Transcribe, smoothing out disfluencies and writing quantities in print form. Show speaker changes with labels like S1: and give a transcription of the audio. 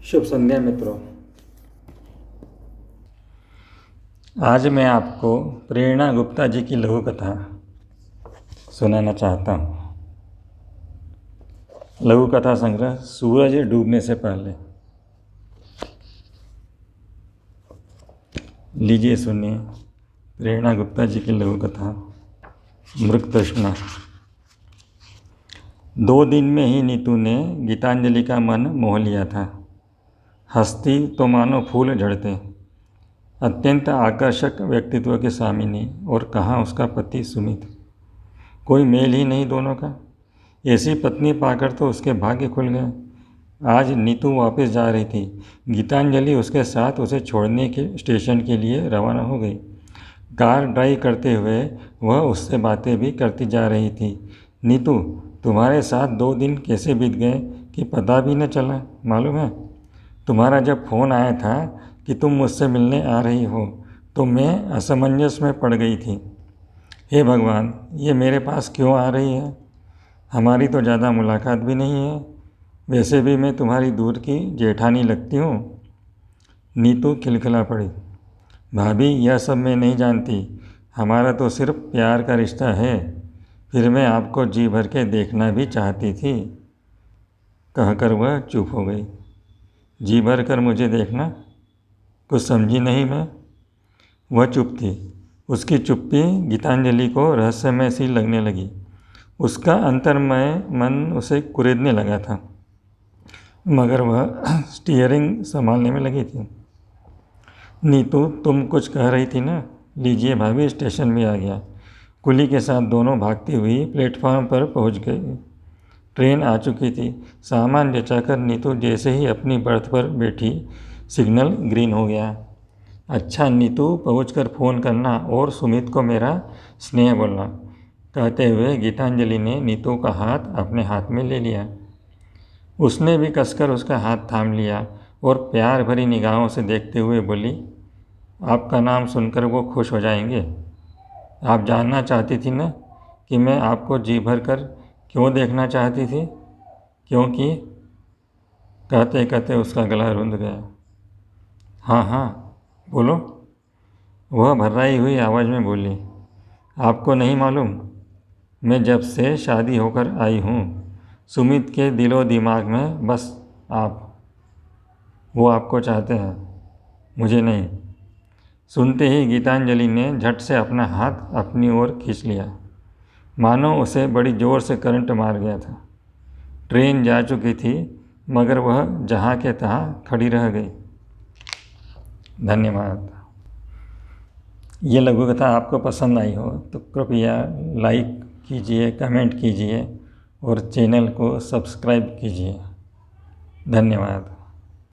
S1: शुभ संध्या मित्रों। आज मैं आपको प्रेरणा गुप्ता जी की लघु कथा सुनाना चाहता हूँ। लघु कथा संग्रह सूरज डूबने से पहले। लीजिए सुनिए प्रेरणा गुप्ता जी की लघु कथा मृग तृष्णा। 2 दिन में ही नीतू ने गीतांजलि का मन मोह लिया था। हंसती तो मानो फूल झड़ते। अत्यंत आकर्षक व्यक्तित्व की स्वामिनी, और कहाँ उसका पति सुमित। कोई मेल ही नहीं दोनों का। ऐसी पत्नी पाकर तो उसके भाग्य खुल गए। आज नीतू वापस जा रही थी। गीतांजलि उसके साथ उसे छोड़ने के स्टेशन के लिए रवाना हो गई। कार ड्राइव करते हुए वह उससे बातें भी करती जा रही थी। नीतू, तुम्हारे साथ 2 दिन कैसे बीत गए कि पता भी न चला, मालूम है? तुम्हारा जब फ़ोन आया था कि तुम मुझसे मिलने आ रही हो तो मैं असमंजस में पड़ गई थी। हे भगवान, ये मेरे पास क्यों आ रही है? हमारी तो ज़्यादा मुलाकात भी नहीं है। वैसे भी मैं तुम्हारी दूर की जेठानी लगती हूँ। नीतू खिलखिला पड़ी। भाभी, यह सब मैं नहीं जानती। हमारा तो सिर्फ प्यार का रिश्ता है। फिर मैं आपको जी भर के देखना भी चाहती थी। कहकर वह चुप हो गई। जी भर कर मुझे देखना? कुछ समझी नहीं मैं। वह चुप थी। उसकी चुप्पी गीतांजलि को रहस्यमय सी लगने लगी। उसका अंतर्मय मन उसे कुरेदने लगा था, मगर वह स्टीयरिंग संभालने में लगी थी। नीतू, तुम कुछ कह रही थी ना? लीजिए भाभी, स्टेशन भी आ गया। कुली के साथ दोनों भागती हुई प्लेटफॉर्म पर पहुंच गई। ट्रेन आ चुकी थी। सामान जचाकर नीतू जैसे ही अपनी बर्थ पर बैठी, सिग्नल ग्रीन हो गया। अच्छा नीतू, पहुंचकर फ़ोन करना और सुमित को मेरा स्नेह बोलना, कहते हुए गीतांजलि ने नीतू का हाथ अपने हाथ में ले लिया। उसने भी कसकर उसका हाथ थाम लिया और प्यार भरी निगाहों से देखते हुए बोली, आपका नाम सुनकर वो खुश हो जाएंगे। आप जानना चाहती थी ना कि मैं आपको जी भर कर क्यों देखना चाहती थी? क्योंकि कहते कहते उसका गला रुंध गया। हाँ हाँ, बोलो, वह भर्राई हुई आवाज़ में बोली। आपको नहीं मालूम? मैं जब से शादी होकर आई हूँ, सुमित के दिलो दिमाग में बस आप। वो आपको चाहते हैं, मुझे नहीं। सुनते ही गीतांजलि ने झट से अपना हाथ अपनी ओर खींच लिया, मानो उसे बड़ी ज़ोर से करंट मार गया था। ट्रेन जा चुकी थी, मगर वह जहाँ के तहाँ खड़ी रह गई। धन्यवाद। ये लघु कथा आपको पसंद आई हो तो कृपया लाइक कीजिए, कमेंट कीजिए और चैनल को सब्सक्राइब कीजिए। धन्यवाद।